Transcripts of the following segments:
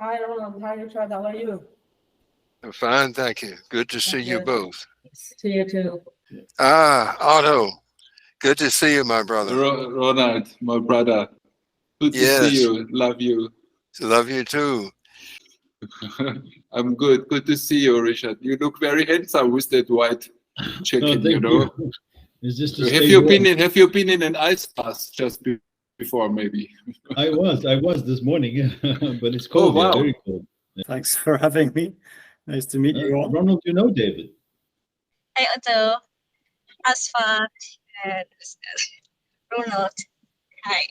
Hi, Ronald. Hi, Richard. How are you? Fine, thank you. Good to see you Good. both. See you too. Otto, good to see you, my brother. Ronald, my brother. Good to see Yes, you. Love you. love you too. I'm good. Good to see you, Richard. You look very handsome with that white Oh, jacket, thank you. It's just to Have stay you warm. have you been in an ice bath just before, maybe? I was this morning, yeah. But it's Oh, cold here, wow. very cold. Thanks for having me. Nice to meet you all. Ronald, you know David. Hi, Otto, Asfat, and Ronald. Hi.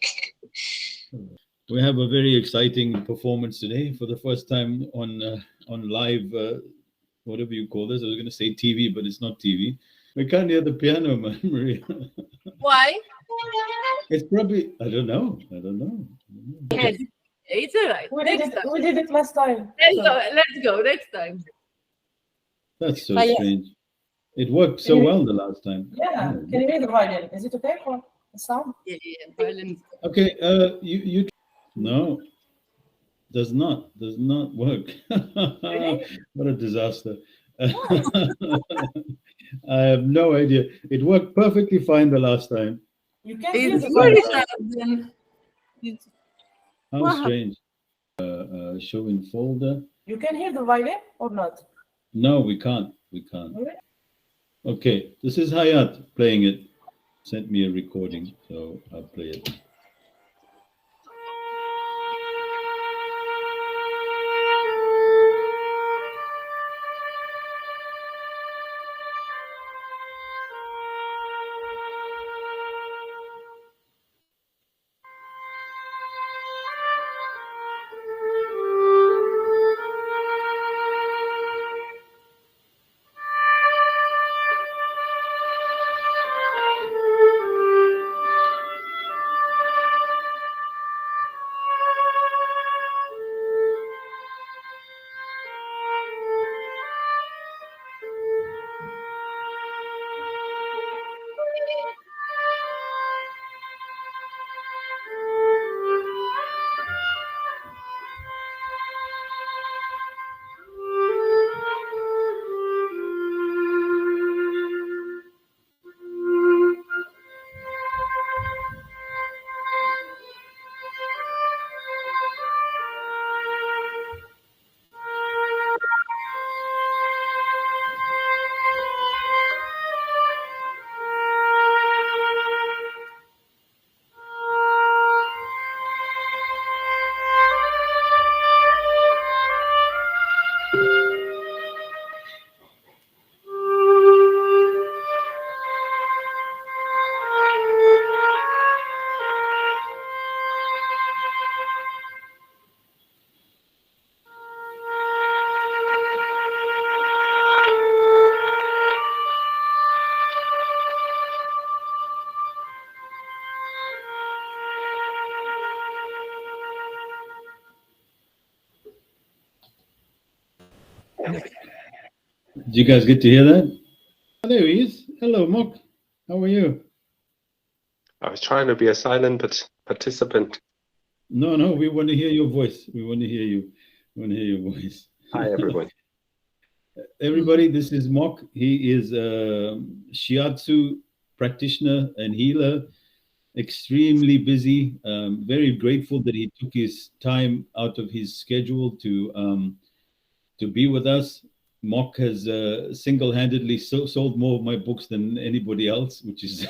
We have a very exciting performance today for the first time on live, whatever you call this. I was going to say TV, but it's not TV. We can't hear the piano, Maria. Why? It's probably I don't know. Yes. It's all right. We did it last time. Let's go next time. That's so But yeah. strange. It worked so well the last time. Yeah. Can you hear the violin? Is it okay for the sound? Yeah, violin. Okay, you no, does not work. Really? What a disaster. I have no idea. It worked perfectly fine the last time. You can hear It's the very violin. How strange. Show in folder. You can hear the violin or not? No, we can't. We can't. Really? Okay, this is Hayat playing it. Sent me a recording, so I'll play it. Did you guys get to hear that? Oh, there he is. Hello, Mok. How are you? I was trying to be a silent participant. No, we want to hear your voice. We want to hear you. We want to hear your voice. Hi, everyone. Everybody, this is Mok. He is a shiatsu practitioner and healer, extremely busy. Very grateful that he took his time out of his schedule to be with us. Mok has single-handedly sold more of my books than anybody else, which is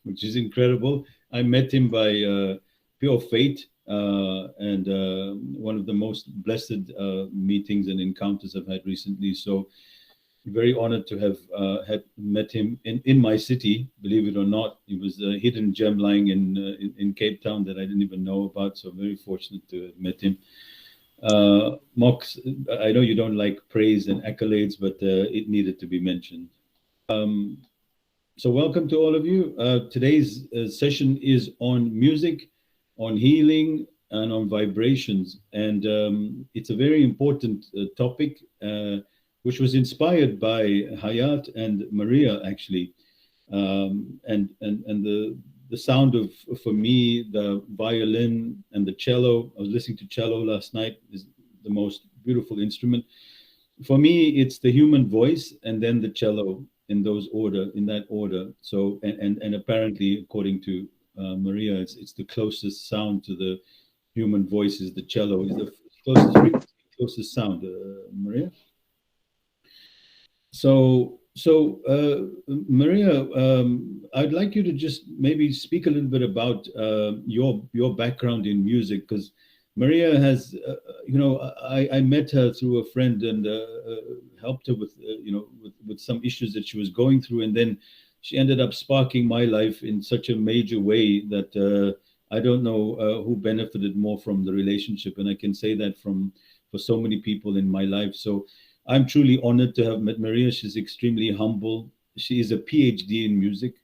which is incredible. I met him by pure fate, and one of the most blessed meetings and encounters I've had recently. So very honored to have had met him in my city. Believe it or not, he was a hidden gem lying in Cape Town that I didn't even know about. So very fortunate to have met him. Mox, I know you don't like praise and accolades, but it needed to be mentioned. So welcome to all of you. Today's session is on music, on healing, and on vibrations. And it's a very important topic, which was inspired by Hayat and Maria, actually. And the sound of, for me, the violin and the cello. I was listening to cello last night. Is the most beautiful instrument. For me, it's the human voice and then the cello in that order. So, and apparently, according to Maria, it's the closest sound to the human voice is the cello, is the closest sound, Maria. So Maria, I'd like you to just maybe speak a little bit about your background in music, because Maria has, I met her through a friend and helped her with, with some issues that she was going through, and then she ended up sparking my life in such a major way that I don't know who benefited more from the relationship, and I can say that for so many people in my life. So I'm truly honored to have met Maria. She's extremely humble. She is a PhD in music,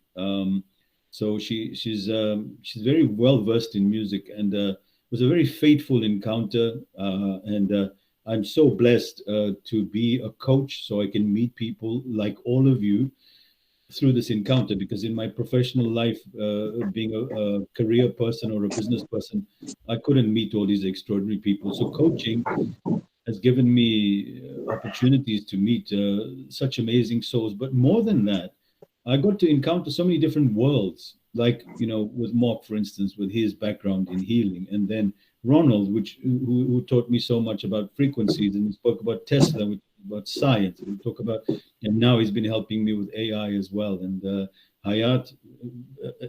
so she's very well versed in music, and it was a very fateful encounter. And I'm so blessed to be a coach, so I can meet people like all of you through this encounter. Because in my professional life, being a career person or a business person, I couldn't meet all these extraordinary people. So coaching has given me opportunities to meet such amazing souls. But more than that, I got to encounter so many different worlds, like, with Mark, for instance, with his background in healing, and then Ronald, who taught me so much about frequencies, and he spoke about Tesla, we talked about science, we talk about, and now he's been helping me with AI as well. And Hayat,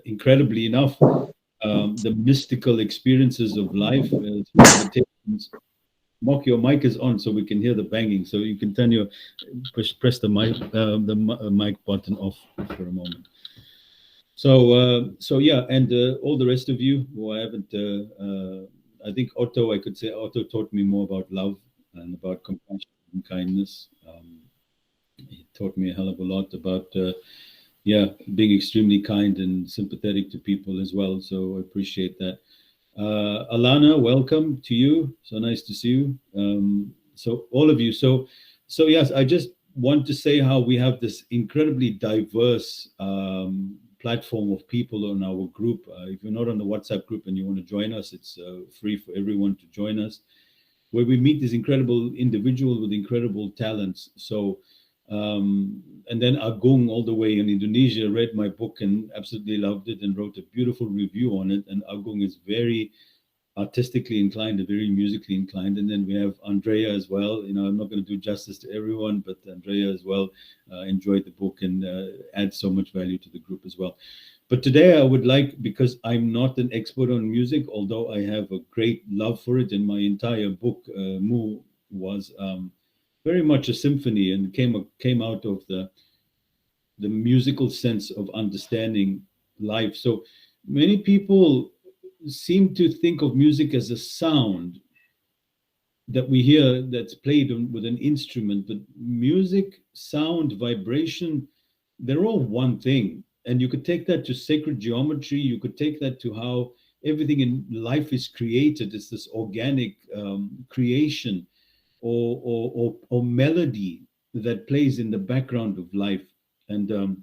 incredibly enough, the mystical experiences of life, meditations. Mark, your mic is on, so we can hear the banging. So you can turn press the mic button off for a moment. So yeah, and all the rest of you who I haven't, I think Otto, I could say Otto taught me more about love and about compassion and kindness. He taught me a hell of a lot about, being extremely kind and sympathetic to people as well. So I appreciate that. Alana, welcome to you. So nice to see you. So all of you. So yes, I just want to say how we have this incredibly diverse platform of people on our group. If you're not on the WhatsApp group and you want to join us, it's free for everyone to join us, where we meet these incredible individuals with incredible talents. So and then Agung, all the way in Indonesia, read my book and absolutely loved it and wrote a beautiful review on it. And Agung is very artistically inclined and very musically inclined. And then we have Andrea as well. I'm not going to do justice to everyone, but Andrea as well enjoyed the book and adds so much value to the group as well. But today I would like, because I'm not an expert on music, although I have a great love for it, and my entire book, Mu, was very much a symphony and came out of the musical sense of understanding life. So many people seem to think of music as a sound that we hear that's played with an instrument, but music, sound, vibration, they're all one thing. And you could take that to sacred geometry. You could take that to how everything in life is created. It's this organic creation or melody that plays in the background of life. And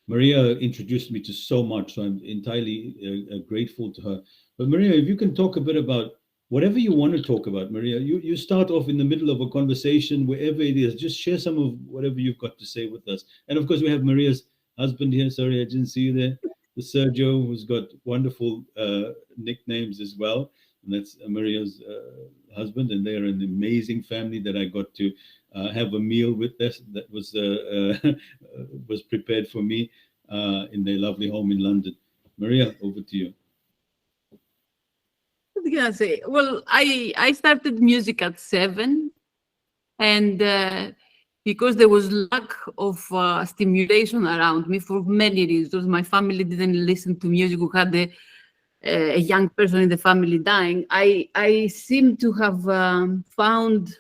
Maria introduced me to so much, so I'm entirely grateful to her. But Maria, if you can talk a bit about whatever you want to talk about, Maria, you start off in the middle of a conversation, wherever it is, just share some of whatever you've got to say with us. And of course, we have Maria's husband here. Sorry, I didn't see you there. The Sergio, who's got wonderful nicknames as well. And that's Maria's husband, and they're an amazing family that I got to have a meal with. That was prepared for me in their lovely home in London. Maria, over to you. What was I gonna say? Well, I started music at 7, and because there was lack of stimulation around me for many reasons. My family didn't listen to music. We had a young person in the family dying. I seem to have found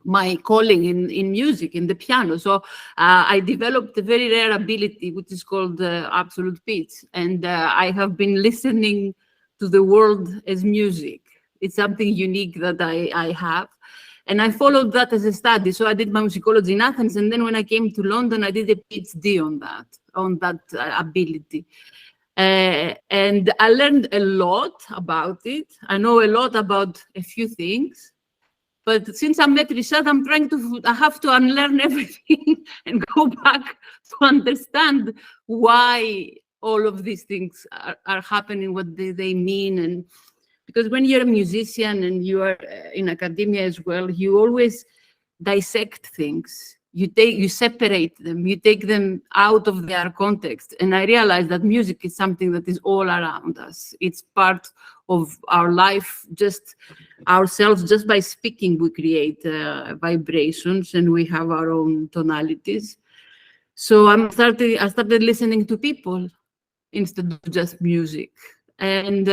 my calling in music, in the piano. So I developed a very rare ability, which is called absolute pitch. And I have been listening to the world as music. It's something unique that I have. And I followed that as a study. So I did my musicology in Athens. And then when I came to London, I did a PhD on that ability. And I learned a lot about it. I know a lot about a few things. But since I met Richard, I have to unlearn everything and go back to understand why all of these things are happening, what they mean. And because when you're a musician and you are in academia as well, you always dissect things. You separate them, you take them out of their context. And I realized that music is something that is all around us. It's part of our life, just ourselves. Just by speaking, we create vibrations, and we have our own tonalities. So I started listening to people instead of just music. And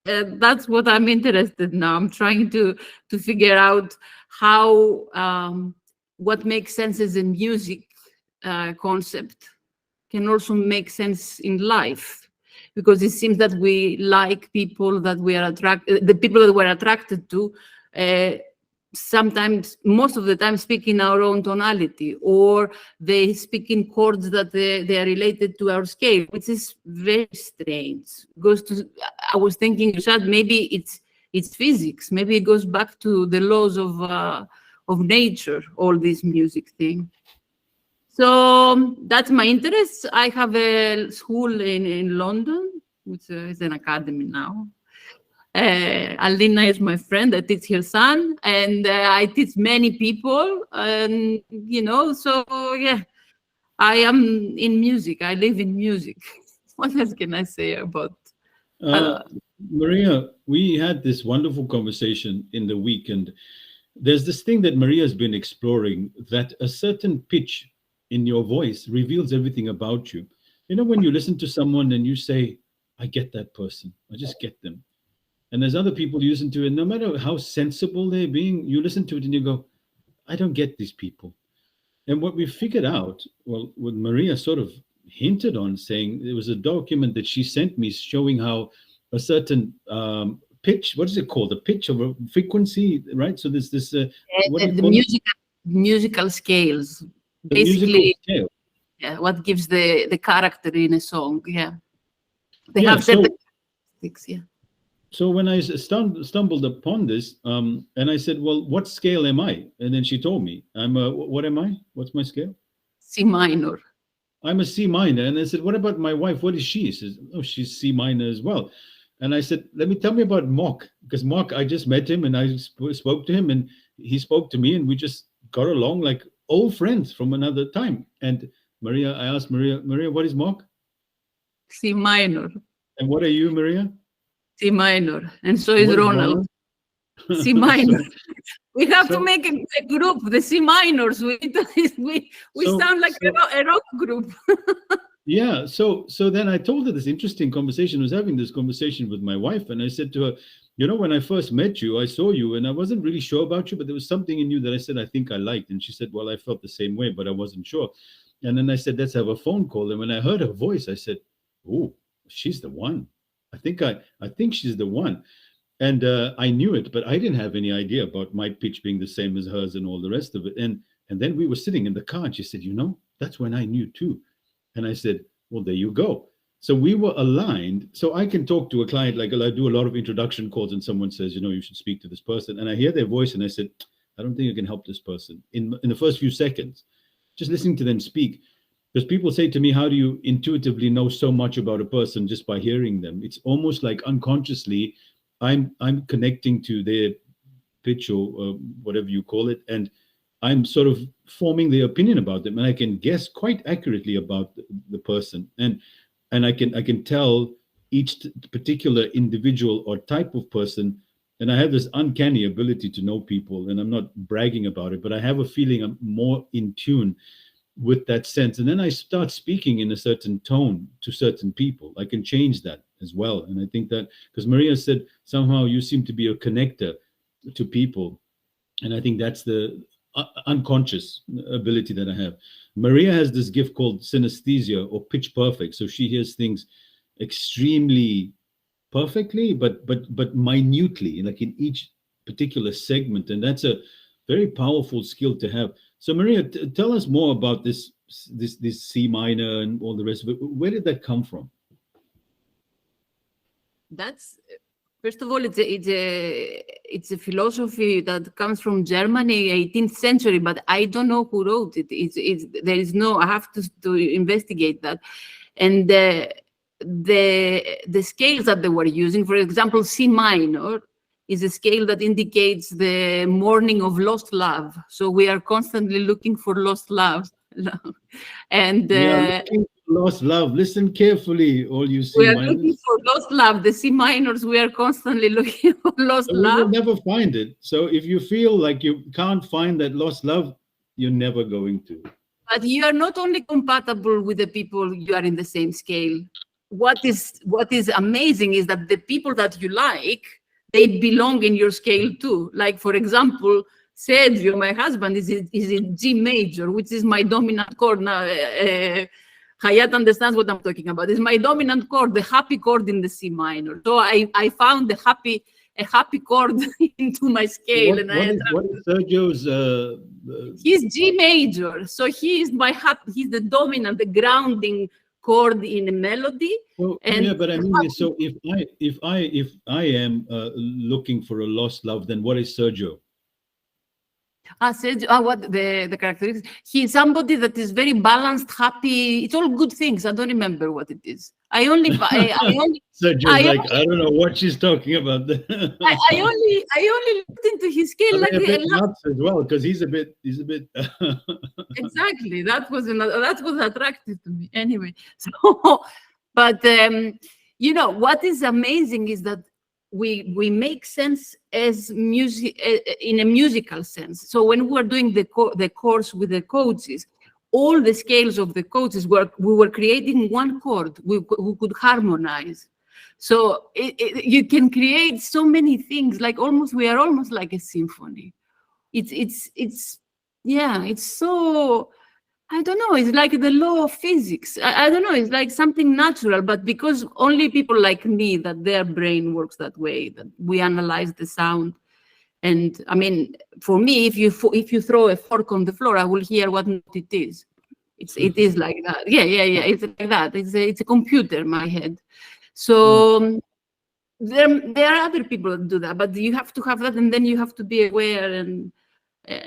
that's what I'm interested in now. I'm trying to figure out how what makes sense as a music concept can also make sense in life, because it seems that we like people that we are attracted, the people that we're attracted to, sometimes, most of the time, speak in our own tonality, or they speak in chords that they are related to our scale, which is very strange. I was thinking, Richard, maybe it's physics. Maybe it goes back to the laws of nature, all this music thing. So that's my interest. I have a school in London, which is an academy now. Alina is my friend. I teach her son, and I teach many people. And so yeah, I am in music. I live in music. What else can I say about? Maria, we had this wonderful conversation in the week, and there's this thing that Maria has been exploring, that a certain pitch in your voice reveals everything about you. When you listen to someone and you say, I get that person, I just get them. And there's other people you listen to, and no matter how sensible they're being, you listen to it and you go, I don't get these people. And what we figured out, well, what Maria sort of hinted on, saying there was a document that she sent me showing how a certain pitch, what is it called? The pitch of a frequency, right? So there's this musical scales. The basically, musical scale. Yeah, what gives the character in a song? Yeah, they have certain characteristics. Yeah. So when I stumbled upon this, and I said, well, what scale am I? And then she told me, what am I? What's my scale? C minor. I'm a C minor. And I said, what about my wife? What is she? She says, oh, she's C minor as well. And I said, tell me about Mock, because Mock, I just met him and I spoke to him and he spoke to me and we just got along like old friends from another time. And I asked Maria, what is Mock? C minor. And what are you, Maria? C minor. And so is Ronald. C minor. We have to make a group, the C minors. We sound like a rock group. Yeah. So then I told her this interesting conversation. I was having this conversation with my wife, and I said to her, when I first met you, I saw you, and I wasn't really sure about you, but there was something in you that I said I think I liked. And she said, well, I felt the same way, but I wasn't sure. And then I said, let's have a phone call. And when I heard her voice, I said, oh, she's the one. I think she's the one. And I knew it, but I didn't have any idea about my pitch being the same as hers and all the rest of it. And then we were sitting in the car and she said, that's when I knew too. And I said, well, there you go. So we were aligned. So I can talk to a client, like I do a lot of introduction calls, and someone says, you should speak to this person. And I hear their voice and I said, I don't think I can help this person in the first few seconds, just listening to them speak. Because people say to me, how do you intuitively know so much about a person just by hearing them? It's almost like unconsciously I'm connecting to their pitch or whatever you call it, and I'm sort of forming their opinion about them, and I can guess quite accurately about the person, and I can tell each particular individual or type of person, and I have this uncanny ability to know people, and I'm not bragging about it, but I have a feeling I'm more in tune with that sense. And then I start speaking in a certain tone to certain people. I can change that as well. And I think that, because Maria said, somehow you seem to be a connector to people. And I think that's the unconscious ability that I have. Maria has this gift called synesthesia, or pitch perfect. So she hears things extremely perfectly, but minutely, like in each particular segment. And that's a very powerful skill to have. So Maria, tell us more about this C minor and all the rest of it. Where did that come from? That's First of all, it's a philosophy that comes from Germany, 18th century, but I don't know who wrote it. There is no. I have to investigate that, and the scales that they were using, for example, C minor is a scale that indicates the mourning of lost love. So we are constantly looking for lost love, and We are looking for lost love. Listen carefully, all you C we are minors. looking for lost love. The C minors, we are constantly looking for lost We will love. never find it. So if you feel like you can't find that lost love, you're never going to. But you are not only compatible with the people you are in the same scale. What is amazing is that the people that you like, they belong in your scale too. Like, for example, Sergio, my husband, is in G major, which is my dominant chord. Now, Hayat understands what I'm talking about. It's my dominant chord, the happy chord in the C minor. So I found a happy chord into my scale. What is Sergio's? He's G major, so he's he's the dominant, the grounding chord in a melody. Well, yeah, but I mean, so if I am looking for a lost love, then what is Sergio? Sergio, what the characteristics? He's somebody that is very balanced, happy. It's all good things. I don't remember what it is. I only Sergio's like, I don't know what she's talking about. I only looked into his scale like a bit nuts as well, because he's a bit exactly. That was attractive to me anyway. So, but you know what is amazing is that we make sense as music in a musical sense. So when we were doing the course with the coaches, all the scales of the coaches we were creating one chord we could harmonize. So you can create so many things. Like we are almost like a symphony. It's so. I don't know, it's like the law of physics. I don't know, it's like something natural, but because only people like me, that their brain works that way, that we analyze the sound. And I mean, for me, if you throw a fork on the floor, I will hear what note it is. It is like that. Yeah. It's like that. It's a computer, my head. So there are other people that do that, but you have to have that, and then you have to be aware and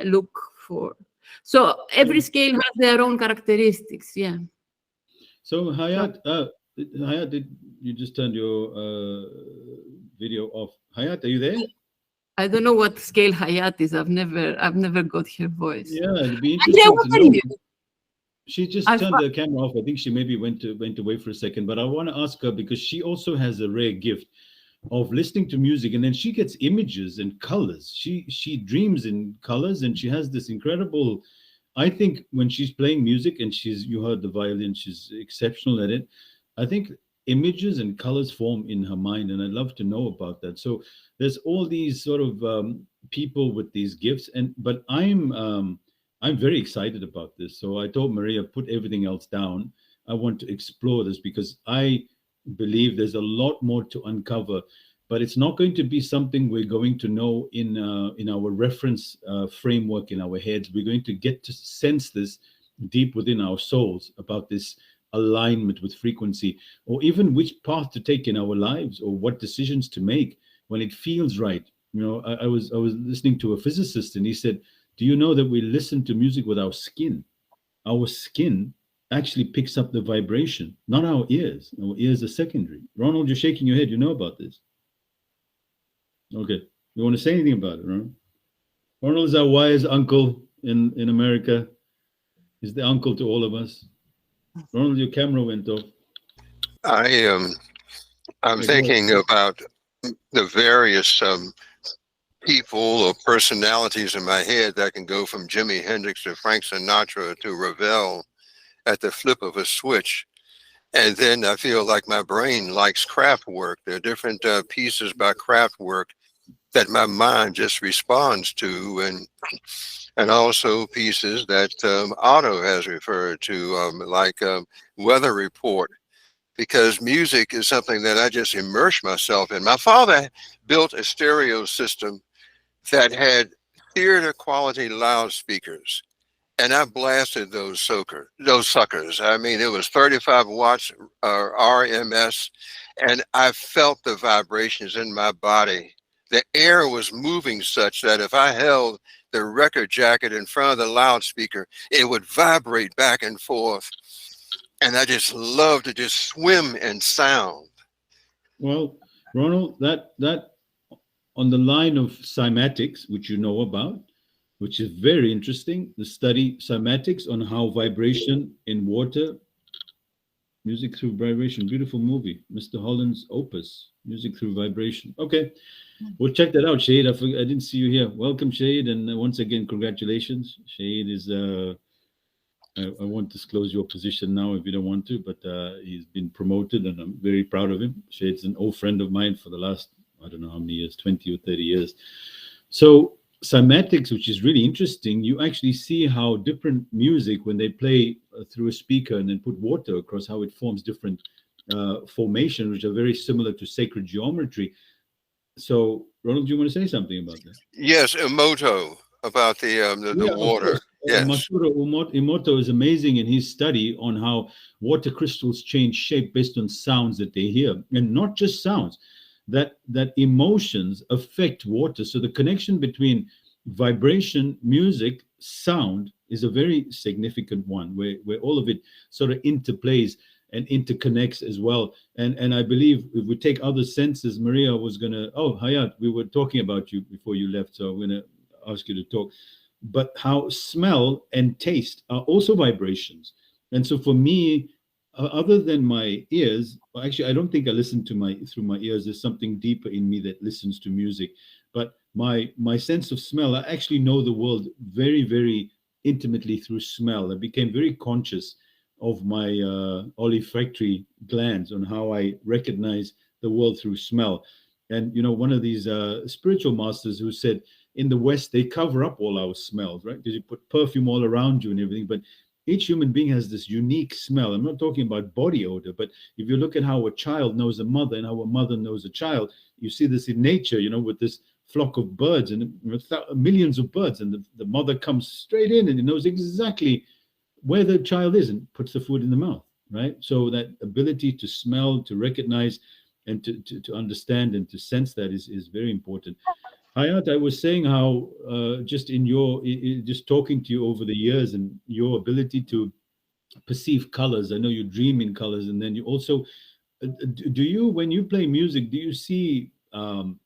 look for. So every scale has their own characteristics, yeah. So Hayat, did you just turned your video off? Hayat, are you there? I don't know what scale Hayat is. I've never got her voice. Yeah, it'd be interesting Andrea, what to are know. you? She just turned the camera off. I think she maybe went away for a second, but I want to ask her because she also has a rare gift of listening to music, and then she gets images and colors. She dreams in colors, and she has this incredible. I think when she's playing music, and you heard the violin, she's exceptional at it. I think images and colors form in her mind, and I'd love to know about that. So there's all these sort of people with these gifts, but I'm very excited about this. So I told Maria, put everything else down. I want to explore this because I believe there's a lot more to uncover, but it's not going to be something we're going to know in our reference framework in our heads. We're going to get to sense this deep within our souls about this alignment with frequency, or even which path to take in our lives, or what decisions to make when it feels right. You know, I was listening to a physicist, and he said, do you know that we listen to music with our skin? Our skin actually picks up the vibration, not our ears. Our ears are secondary. Ronald, you're shaking your head. You know about this. Okay. You want to say anything about it, Ronald? Ronald is our wise uncle in America. He's the uncle to all of us. Ronald, your camera went off. I'm thinking about the various people or personalities in my head that can go from Jimi Hendrix to Frank Sinatra to Ravel at the flip of a switch. And then I feel like my brain likes craft work. There are different pieces by craft work that my mind just responds to, and also pieces that Otto has referred to, like weather report, because music is something that I just immerse myself in. My father built a stereo system that had theater quality loudspeakers, and I blasted those suckers. I mean, it was 35 watts RMS, and I felt the vibrations in my body. The air was moving such that if I held the record jacket in front of the loudspeaker, it would vibrate back and forth. And I just love to just swim in sound. Well, Ronald, that on the line of cymatics, which you know about, which is very interesting, the study cymatics on how vibration in water, music through vibration, beautiful movie, Mr. Holland's opus, music through vibration. Okay, we'll check that out, Shade. I didn't see you here. Welcome, Shade, and once again, congratulations. Shade is, I won't disclose your position now if you don't want to, but he's been promoted, and I'm very proud of him. Shade's an old friend of mine for the last, I don't know how many years, 20 or 30 years. So cymatics, which is really interesting, you actually see how different music, when they play through a speaker and then put water across, how it forms different formations, which are very similar to sacred geometry. So, Ronald, do you want to say something about that? Yes, Emoto, about the water. Yes. Masaru Emoto is amazing in his study on how water crystals change shape based on sounds that they hear, and not just sounds, that emotions affect water. So the connection between vibration, music, sound is a very significant one, where all of it sort of interplays and interconnects as well. And I believe if we take other senses, Maria was gonna, Hayat, we were talking about you before you left, so I'm gonna ask you to talk. But how smell and taste are also vibrations. And so for me, other than my ears, actually, I don't think I listen to through my ears. There's something deeper in me that listens to music. But my sense of smell, I actually know the world very, very intimately through smell. I became very conscious of my olfactory glands on how I recognize the world through smell. And, you know, one of these spiritual masters who said, in the West, they cover up all our smells, right? Because you put perfume all around you and everything. But each human being has this unique smell. I'm not talking about body odor, but if you look at how a child knows a mother and how a mother knows a child, you see this in nature, you know, with this flock of birds and millions of birds. And the mother comes straight in and knows exactly where the child is and puts the food in the mouth, right? So that ability to smell, to recognize, and to understand and to sense that is very important. Hayat, I was saying how just in your just talking to you over the years and your ability to perceive colors. I know you dream in colors, and then you also do you, when you play music, do you see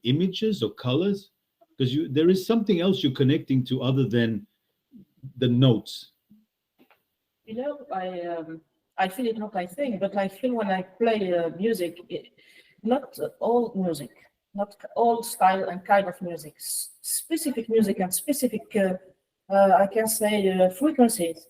images or colors? Because there is something else you're connecting to other than the notes. You know, I feel it, not I think, but I feel when I play music, not all music, not all style and kind of music, specific music and specific, I can say, frequencies.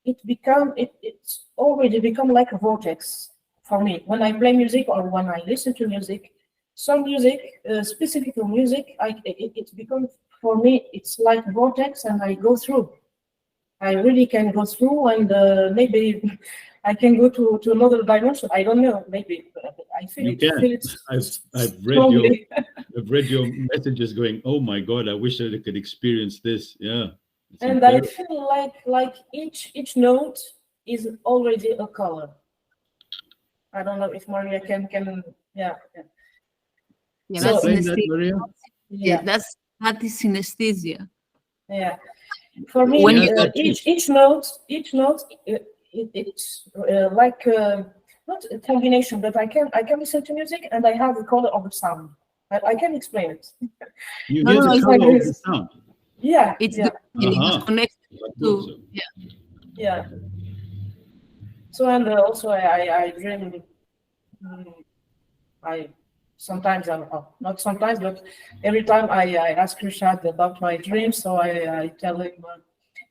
It's already become like a vortex for me. When I play music or when I listen to music, some music, specific music, it's become, for me, it's like a vortex, and I go through. I really can go through, and maybe I can go to another dimension. I don't know. Maybe I feel You can. I've read your messages going, oh my God, I wish I could experience this. Yeah. And I feel like each note is already a color. I don't know if Maria can yeah. Yeah, So, that's explain that, synesthesia. Maria. Yeah, that is synesthesia. Yeah. For me, When each note, it's like not a combination, but I can listen to music and I have the color of the sound. I can explain it. You hear the color of the sound. Yeah, it's yeah. it's connected to Yeah. So, and also I dream. I sometimes not sometimes, but every time I ask Rishad about my dreams, so I tell him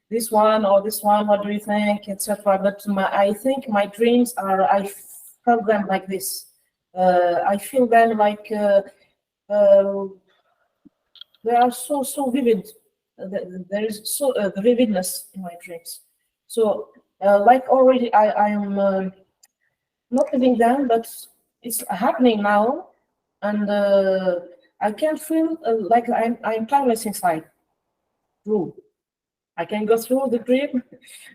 this one or this one. What do you think, etc. But I think my dreams are, I felt them like this. I feel them like they are so vivid. There is the vividness in my dreams. So like already I am not living them, but it's happening now, and I can feel like I'm timeless inside. True. I can go through the dream,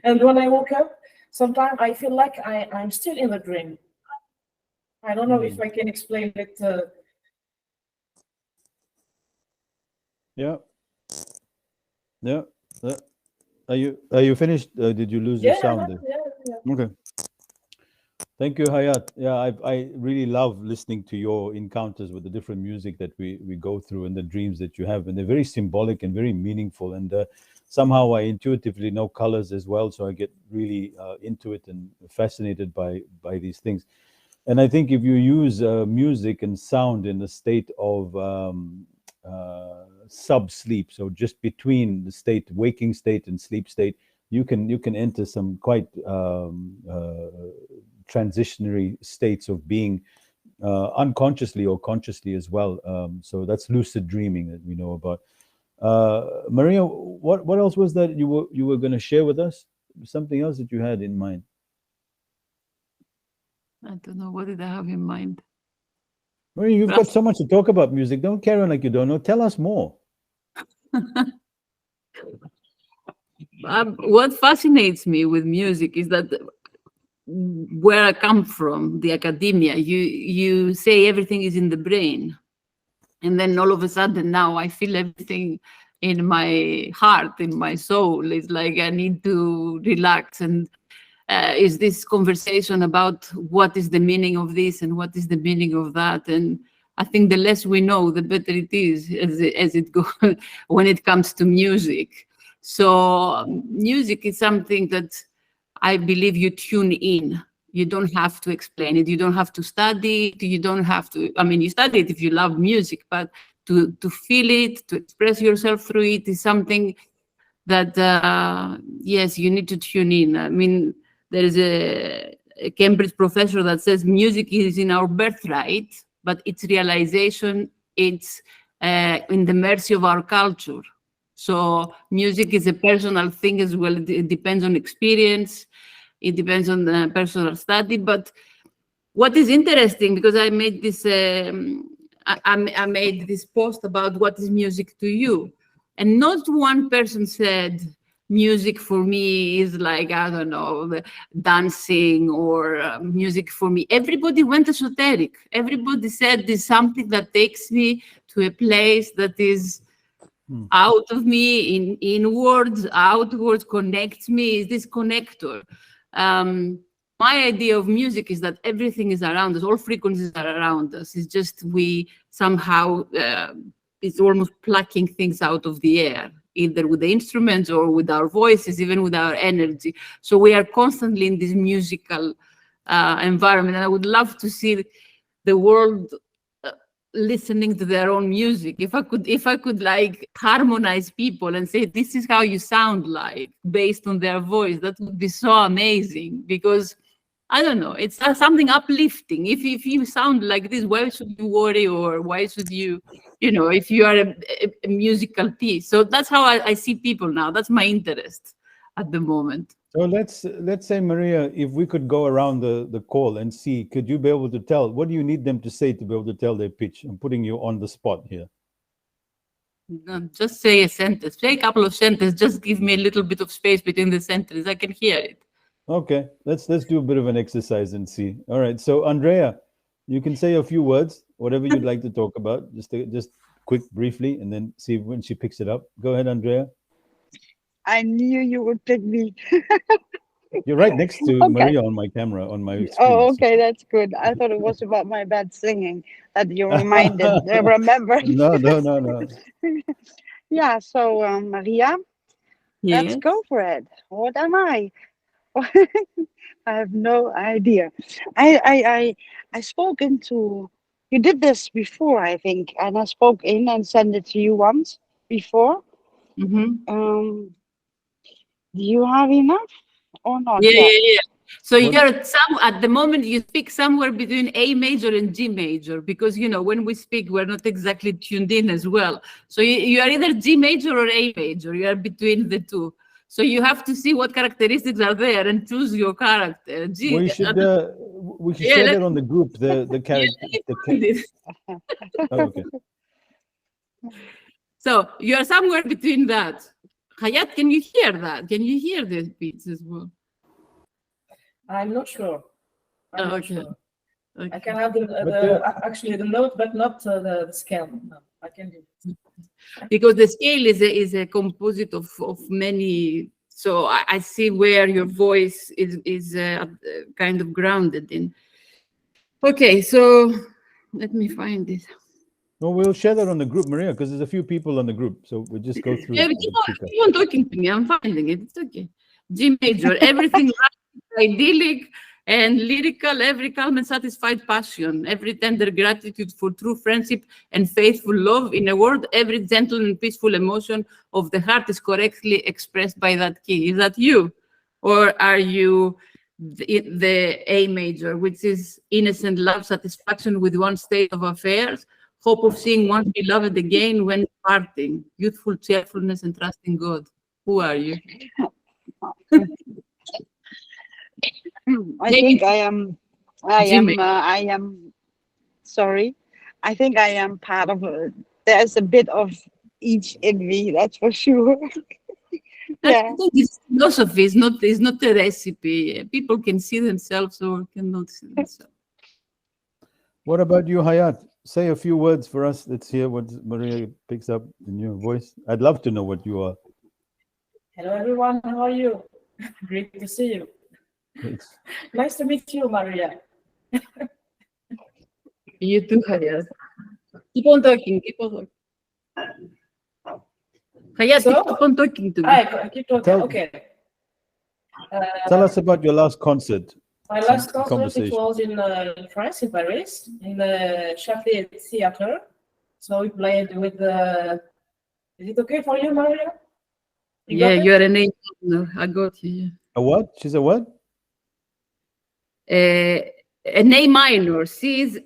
and when I woke up, sometimes I feel like I'm still in the dream. I don't know if I can explain it. Yeah. Yeah. Are you finished? Did you lose your sound there? Yeah. Okay. Thank you, Hayat. Yeah, I really love listening to your encounters with the different music that we go through and the dreams that you have, and they're very symbolic and very meaningful. And somehow I intuitively know colors as well, so I get really into it and fascinated by these things. And I think if you use music and sound in a state of sub-sleep, so just between the state, waking state and sleep state, you can enter some quite transitionary states of being unconsciously or consciously as well. So that's lucid dreaming that we know about. Maria, what else was that you were going to share with us? Something else that you had in mind? I don't know. What did I have in mind? Maria, you've got so much to talk about music. Don't carry on like you don't know. Tell us more. What fascinates me with music is that where I come from, the academia, you say everything is in the brain. And then all of a sudden now I feel everything in my heart, in my soul. It's like I need to relax. And is this conversation about what is the meaning of this and what is the meaning of that? And I think the less we know, the better it is as it goes when it comes to music. So music is something that I believe you tune in. You don't have to explain it. You don't have to study it. You don't have to, I mean, you study it if you love music, but to feel it, to express yourself through it is something that, yes, you need to tune in. I mean, there is a Cambridge professor that says music is in our birthright, but its realization, it's in the mercy of our culture. So music is a personal thing as well. It depends on experience. It depends on the personal study. But what is interesting, because I made this, I made this post about what is music to you, and not one person said music for me is like, I don't know, dancing or music for me. Everybody went esoteric. Everybody said there's something that takes me to a place that is out of me, inwards, outwards, connects me, is this connector. My idea of music is that everything is around us, all frequencies are around us. It's just we somehow, it's almost plucking things out of the air, either with the instruments or with our voices, even with our energy. So we are constantly in this musical environment. And I would love to see the world listening to their own music. If I could like harmonize people and say, this is how you sound like based on their voice, that would be so amazing, because I don't know, it's something uplifting. If you sound like this, why should you worry, or why should you, if you are a musical piece? So that's how I see people now. That's my interest at the moment. So let's say, Maria, if we could go around the call and see, could you be able to tell, what do you need them to say to be able to tell their pitch? I'm putting you on the spot here. No, just say a sentence. Say a couple of sentences. Just give me a little bit of space between the sentences. I can hear it. Okay, let's do a bit of an exercise and see. All right, so Andrea, you can say a few words, whatever you'd like to talk about, just quick, briefly, and then see when she picks it up. Go ahead, Andrea. I knew you would pick me. You're right next to Maria on my camera, on my screen. Oh, okay, that's good. I thought it was about my bad singing that you remembered. No. Yeah, so Maria, Yes. let's go for it. What am I? I have no idea. I spoke into, you did this before, I think, and I spoke in and sent it to you once before. Mm-hmm. Do you have enough or not? Yeah. So you're at the moment you speak somewhere between A major and G major, because when we speak we're not exactly tuned in as well. So you are either G major or A major. You are between the two. So you have to see what characteristics are there and choose your character. We should share that on the group. The character. Okay. So you are somewhere between that. Hayat, can you hear that? Can you hear the beats as well? I'm not sure. I'm not Okay. sure. Okay. I can have actually the note, but not the scale. No, I can do it. Because the scale is a composite of many. So I see where your voice is kind of grounded in. Okay, so let me find it. Well, we'll share that on the group, Maria, because there's a few people on the group. So we'll just go through Yeah, it. keep on talking to me. I'm finding it. It's okay. G major, everything right, idyllic and lyrical, every calm and satisfied passion, every tender gratitude for true friendship and faithful love. In a word, every gentle and peaceful emotion of the heart is correctly expressed by that key. Is that you? Or are you the A major, which is innocent love, satisfaction with one state of affairs, hope of seeing one's beloved again when parting, youthful cheerfulness and trust in God? Who are you? I think I am. Sorry. I think I am part of. There's a bit of each in me. That's for sure. Yeah. This philosophy is not a recipe. People can see themselves or cannot see themselves. What about you, Hayat? Say a few words for us. Let's hear what Maria picks up in your voice. I'd love to know what you are. Hello, everyone. How are you? Great to see you. Thanks. Nice to meet you, Maria. You too, Hayat. Keep on talking. Keep on talking. Hayat, keep on talking to me. I keep talking. Okay. Tell us about your last concert. My last concert, it was in France, in Paris, in the Châtelet Theatre. So we played with the. Is it okay for you, Maria? Yeah, you're an angel. No, I got you. A what? She's a what? An A minor. She's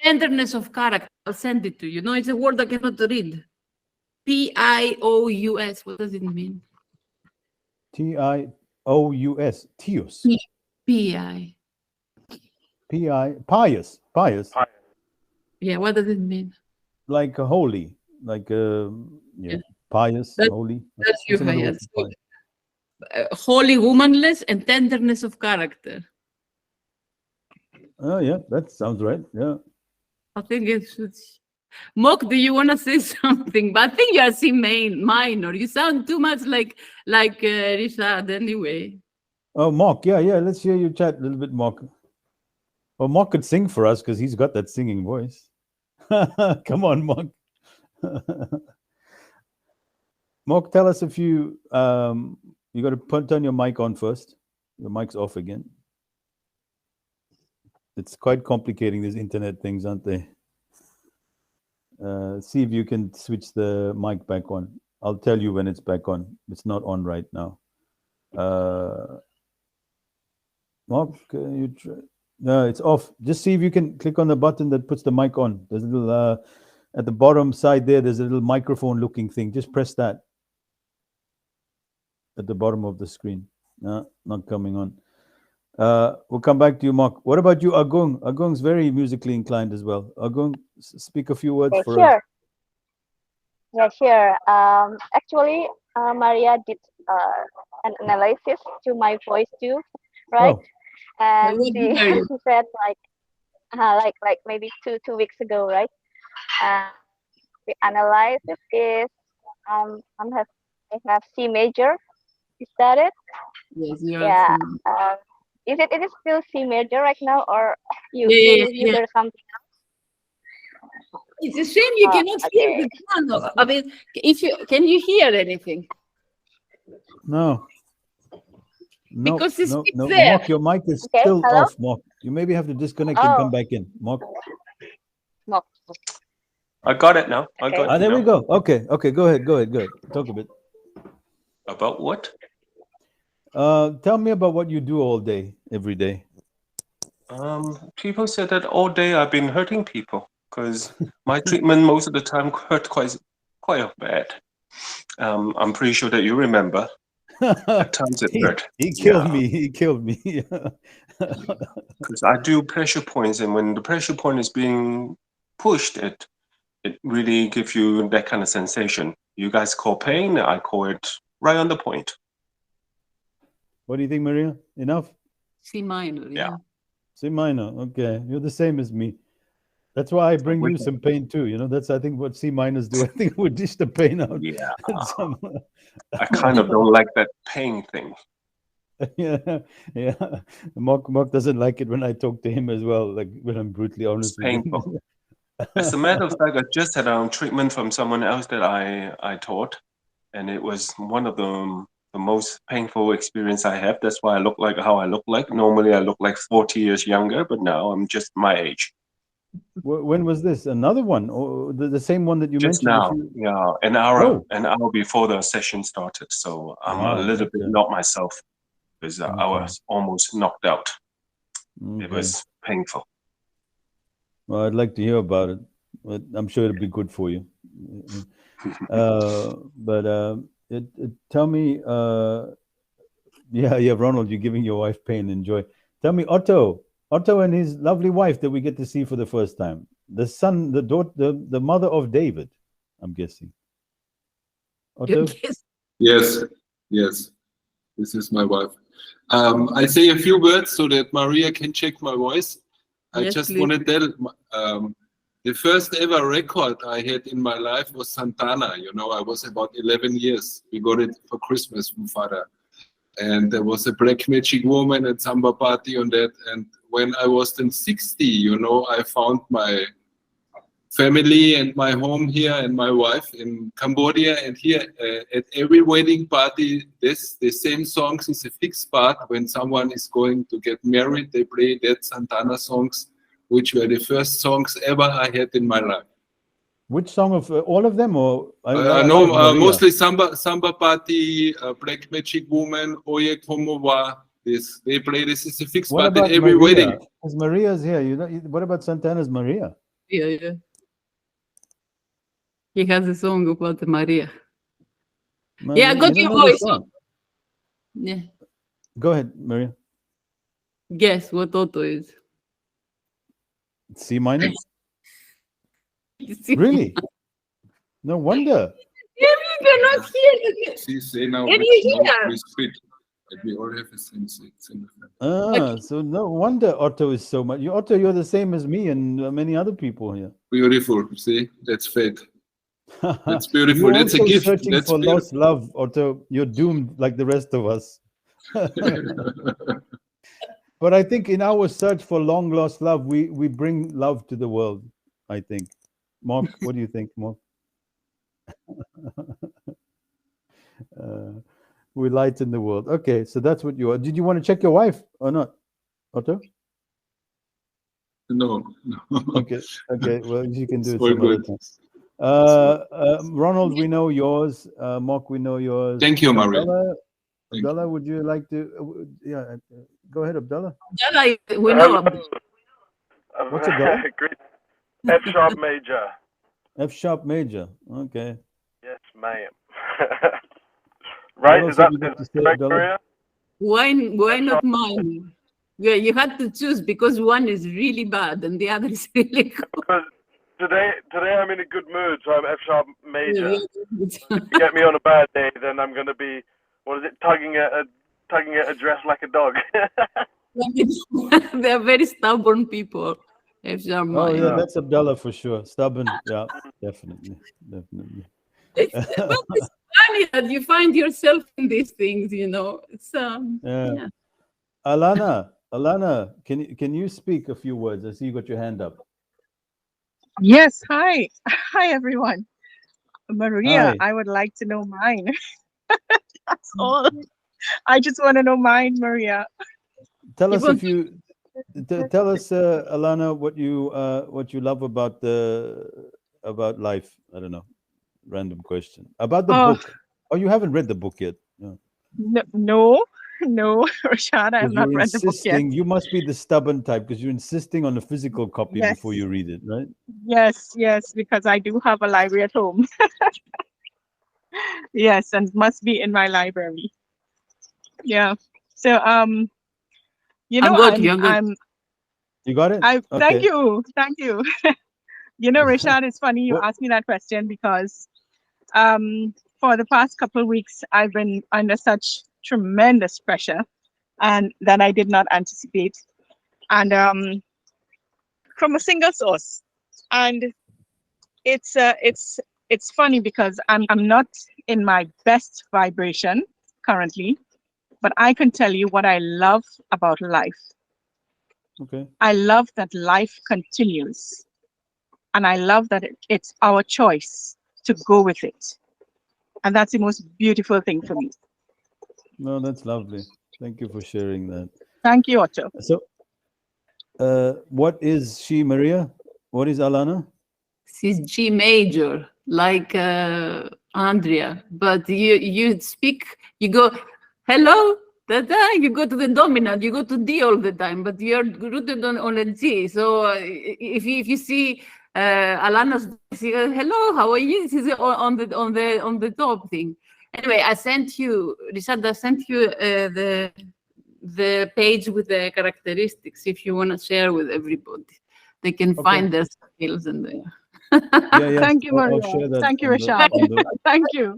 tenderness of character. I'll send it to you. No, it's a word I cannot read. Pious. What does it mean? Tious. Tios. Pi. Pious. Pious. Yeah, what does it mean? Like holy. Like pious, holy. That's you, Hayat. Holy, womanless, and tenderness of character. Oh yeah, that sounds right. Yeah. I think it's Mok, do you want to say something? But I think you are C minor. You sound too much like Richard anyway. Oh, Mok, yeah. Let's hear you chat a little bit, Mok. Well, Mok could sing for us because he's got that singing voice. Come on, Mok. Mok, tell us a few. You got to turn your mic on first. Your mic's off again. It's quite complicating, these internet things, aren't they? See if you can switch the mic back on. I'll tell you when it's back on. It's not on right now. Mark, you try? No, it's off. Just see if you can click on the button that puts the mic on. There's a little at the bottom side there. There's a little microphone-looking thing. Just press that at the bottom of the screen. No, not coming on. We'll come back to you, Mark. What about you, Agung? Agung's very musically inclined as well. Agung, speak a few words for us. Yeah, sure. Actually, Maria did an analysis to my voice too, right? Oh. And she said like maybe two weeks ago, right? The analysis is I have C major. Is that it? Yes, yeah. Is it still C major right now, or you hear something else? It's a shame you cannot hear the piano. I mean, can you hear anything? No. Because it's no. there. Mark, your mic is still off, Mark. You maybe have to disconnect and come back in, Mark. I got it now. I got it. There we go. Okay. Go ahead. Talk a bit. About what? Tell me about what you do all day, every day. People say that all day I've been hurting people because my treatment most of the time hurt quite bad. I'm pretty sure that you remember. At times it hurt. He killed me. He killed me. Because I do pressure points, and when the pressure point is being pushed, it it really gives you that kind of sensation. You guys call pain, I call it right on the point. What do you think, Maria? Enough? C minor, yeah. C minor. Okay, you're the same as me. That's why I bring you some pain too. You know, that's I think what C minors do. I think we dish the pain out. Yeah. I kind of don't like that pain thing. Yeah. Mark doesn't like it when I talk to him as well. Like when I'm brutally honest. It's painful. As a matter of fact, I just had a treatment from someone else that I taught, and it was one of the most painful experience I have. That's why I look like how I look like. Normally, I look like 40 years younger, but now I'm just my age. When was this? Another one, or the same one that you Just mentioned? now, yeah, an hour before the session started. So I'm a little bit not myself because I was almost knocked out. It was painful. Well, I'd like to hear about it, but I'm sure it'll be good for you. Tell me, Ronald, you're giving your wife pain and joy. Tell me, Otto and his lovely wife that we get to see for the first time. The son, the daughter, the mother of David, I'm guessing. Otto? Yes. This is my wife. I say a few words so that Maria can check my voice. I just want to tell, the first ever record I had in my life was Santana. You know, I was about 11 years. We got it for Christmas from Father. And there was a Black Magic Woman and Samba party on that. And when I was then 60, you know, I found my family and my home here and my wife in Cambodia. And here at every wedding party, the same songs is a fixed part. When someone is going to get married, they play that Santana songs, which were the first songs ever I had in my life. Which song of all of them, or mostly Samba Party, Black Magic Woman, Oye Como Va. They play this is a fixed part at every wedding. Because Maria's here, you know. What about Santana's Maria? Yeah. He has a song about Maria. Yeah, I got your voice. Yeah. Go ahead, Maria. Guess what Otto is? C minor. Really? No wonder. Yeah, you cannot hear. See, say now Can you hear? we split. We all have the same thing. So no wonder Otto is so much. Otto, you're the same as me and many other people here. Beautiful. See, that's fate. That's beautiful. You're That's a gift. Searching That's for beautiful. lost love, Otto. You're doomed like the rest of us. But I think in our search for long lost love, we bring love to the world. I think. Mark, what do you think, Mark? We lighten the world. Okay, so that's what you are. Did you want to check your wife or not, Otto? No. Okay. Well, you can do it all some other good. time. Ronald, we know yours. Mark, we know yours. Thank you, Maria. Abdullah, would you like to? Go ahead, Abdullah. We know. What's it called? Great. F sharp major. F sharp major. Okay. Yes, ma'am. Right? Is that correct, Abdullah? Maria? Why not mine? Yeah, you had to choose because one is really bad and the other is really good. Because today I'm in a good mood, so I'm F sharp major. Yeah. If you get me on a bad day, then I'm going to be, tugging at a dress like a dog. They're very stubborn people. F sharp Oh major. yeah, that's Abdullah for sure. Stubborn. Yeah, definitely. It's funny that you find yourself in these things, you know. It's yeah. Alana, can you speak a few words? I see you got your hand up. Yes, hi everyone. Maria, Hi. I would like to know mine. That's all. I just want to know mine, Maria. Tell us Alana, what you love about life. I don't know. Random question about the book. Oh, you haven't read the book yet. No, Rashad, I have not read the book yet. You must be the stubborn type because you're insisting on a physical copy before you read it, right? Yes, because I do have a library at home. Yes, and must be in my library. Yeah. So you know, You got it? Thank you. You know, Rishad, it's funny you asked me that question because for the past couple of weeks, I've been under such tremendous pressure and that I did not anticipate. And from a single source. And it's funny because I'm not in my best vibration currently, but I can tell you what I love about life. Okay. I love that life continues. And I love that it's our choice to go with it. And that's the most beautiful thing for me. No, that's lovely. Thank you for sharing that. Thank you, Otto. So, what is she, Maria? What is Alana? She's G major, like Andrea. But you speak, you go, hello, da-da, you go to the dominant, you go to D all the time, but you're rooted on a G. So if you see Alana's, she goes, hello, how are you? This is on the top thing. Anyway, I sent you, Richard, I sent you the page with the characteristics if you want to share with everybody. They can find their skills and their... Thank you, Maria. Thank you, Rishad. Thank you.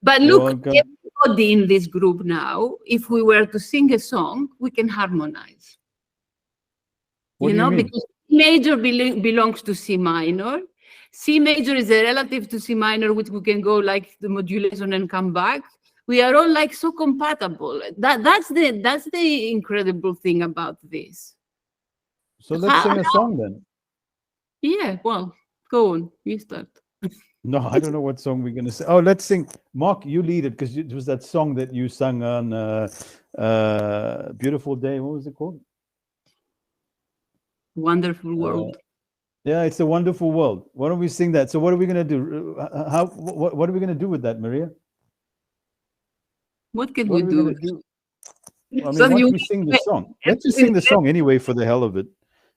But look, everybody in this group now, if we were to sing a song, we can harmonize. What do you mean? Because C major belongs to C minor. C major is a relative to C minor, which we can go like the modulation and come back. We are all like so compatible. That's the incredible thing about this. So let's sing a song then. Yeah, well, go on. You start. No, I don't know what song we're going to sing. Oh, let's sing. Mark, you lead it because it was that song that you sang on Beautiful Day. What was it called? Wonderful World. Yeah, it's a wonderful world. Why don't we sing that? So what are we going to do? What are we going to do with that, Maria? What can we do? I mean, once we sing the song, let's just sing the song anyway for the hell of it.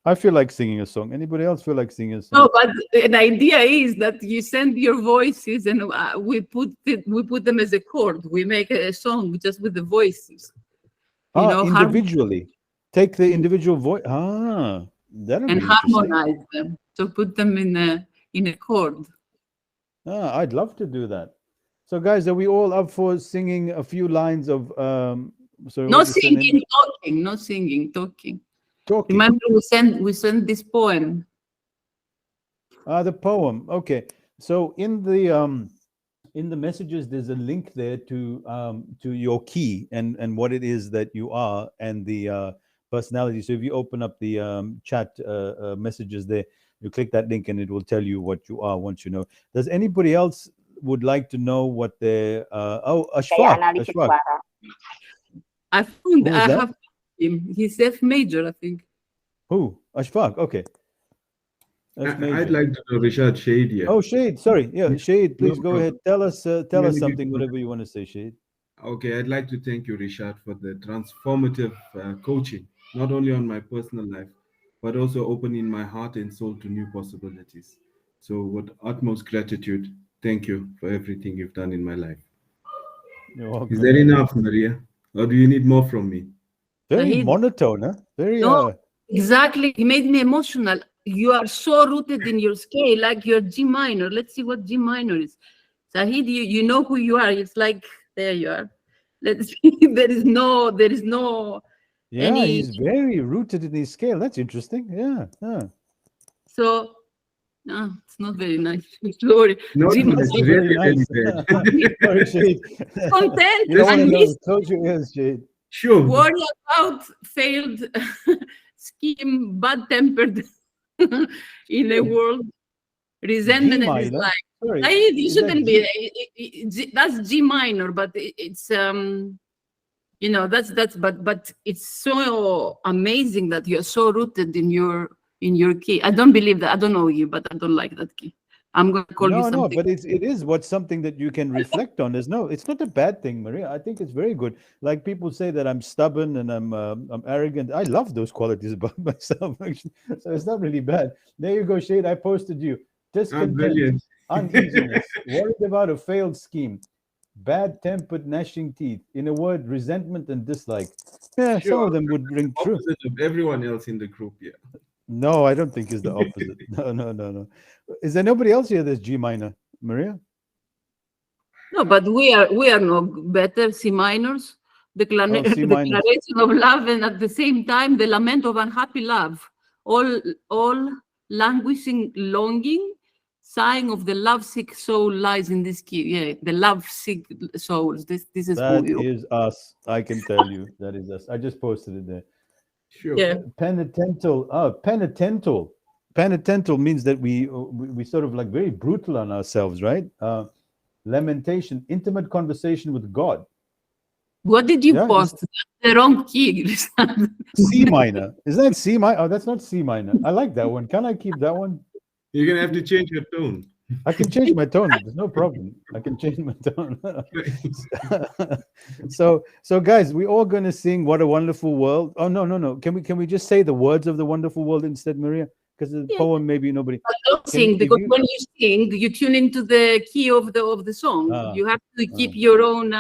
I feel like singing a song. Anybody else feel like singing a song? No, but an idea is that you send your voices and we put them as a chord. We make a song just with the voices. Individually. Take the individual voice. That'll and be interesting. harmonize them. So put them in a chord. I'd love to do that. So guys, are we all up for singing a few lines of not singing, talking, not singing, talking. Talking. Remember we sent this poem. The poem. Okay. So in the messages there's a link there to your key and what it is that you are and the personality. So if you open up the chat messages there, you click that link and it will tell you what you are once you know. Does anybody else would like to know what their Ashfaq? I have him. He's F major, I think. Who? Ashfaq. Okay. I'd like to know Rishad Shade here. Oh, Shade. Sorry. Yeah, Shade, please go ahead. Tell us something, whatever you want to say, Shade. Okay, I'd like to thank you, Rishad, for the transformative coaching, not only on my personal life, but also opening my heart and soul to new possibilities. So with utmost gratitude, thank you for everything you've done in my life. You're welcome. Is that enough, Maria? Or do you need more from me? Very monotone, huh? Very exactly. He made me emotional. You are so rooted in your scale, like you're G minor. Let's see what G minor is. Zahid, you know who you are. It's like, there you are. Let's see. There is no yeah, he's very rooted in his scale. That's interesting. Yeah. So it's not very nice. Sorry. No, it's really nice. Sorry, Shade. Content. You don't want to know. Close your ears, Shade. Sure. Worry about failed scheme, bad-tempered in a world. Resentment is like, you shouldn't be. That's G minor, but it's but it's so amazing that you're so rooted in your key. I don't believe that. I don't know you, but I don't like that key. I'm going to call you something. No, but it is what's something that you can reflect on. It's not a bad thing, Maria. I think it's very good. Like people say that I'm stubborn and I'm arrogant. I love those qualities about myself, actually. So it's not really bad. There you go, Shade. I posted you. Discontent, uneasiness, worried about a failed scheme, bad-tempered, gnashing teeth. In a word, resentment and dislike. Yeah, sure. Some of them would ring true. Opposite of everyone else in the group, yeah. No, I don't think it's the opposite. No. Is there nobody else here that's G minor, Maria? No, but we are no better. C minors, the C minors. declaration of love, and at the same time the lament of unhappy love. All languishing longing, sighing of the lovesick soul lies in this key. Yeah, the lovesick souls. This is That who you. is us. I can tell you that is us. I just posted it there. Sure. Yeah. Penitential. Penitential. Penitential means that we sort of like very brutal on ourselves, right? Lamentation, intimate conversation with God. What did you post? The wrong key. C minor. Is that C minor? Oh, that's not C minor. I like that one. Can I keep that one? You're gonna have to change your tone. I can change my tone. There's no problem. I can change my tone. So guys, we're all going to sing "What a Wonderful World." Oh no. Can we just say the words of the wonderful world instead, Maria? Because the poem, maybe nobody. Don't sing, because when you sing, you tune into the key of the song. You have to keep your own.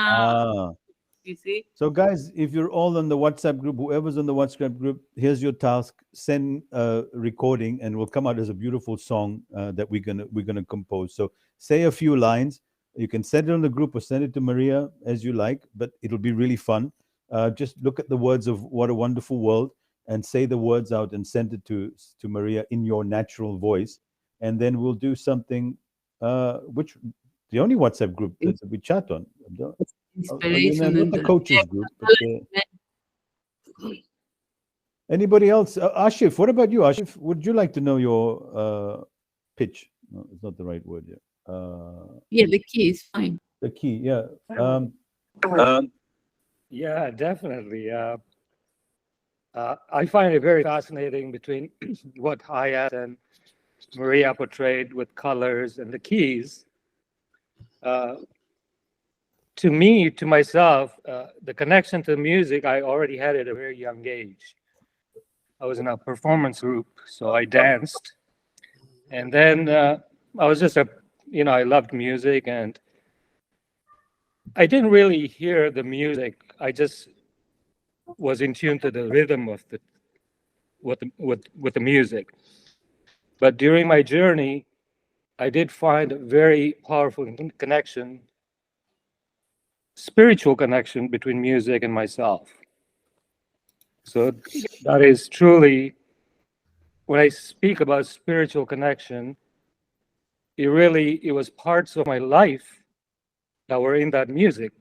You see. So guys, if you're all on the WhatsApp group, whoever's on the WhatsApp group, here's your task: send a recording, and will come out as a beautiful song that we're gonna compose. So say a few lines. You can send it on the group or send it to Maria as you like, but it'll be really fun. Just look at the words of "What a Wonderful World" and say the words out and send it to Maria in your natural voice, and then we'll do something. Which the only WhatsApp group that we chat on. Inspiration not the coaches group. But, anybody else? Ashif, what about you? Ashif, would you like to know your pitch? No, it's not the right word yet. Yeah, the key is fine. The key, yeah. Yeah, definitely. I find it very fascinating between what Hayat and Maria portrayed with colors and the keys. To me, to myself, the connection to music, I already had at a very young age. I was in a performance group, so I danced. And then I was just I loved music, and I didn't really hear the music. I just was in tune to the rhythm of with the music. But during my journey, I did find a very powerful connection, spiritual connection between music and myself. So that is truly, when I speak about spiritual connection, it was parts of my life that were in that music.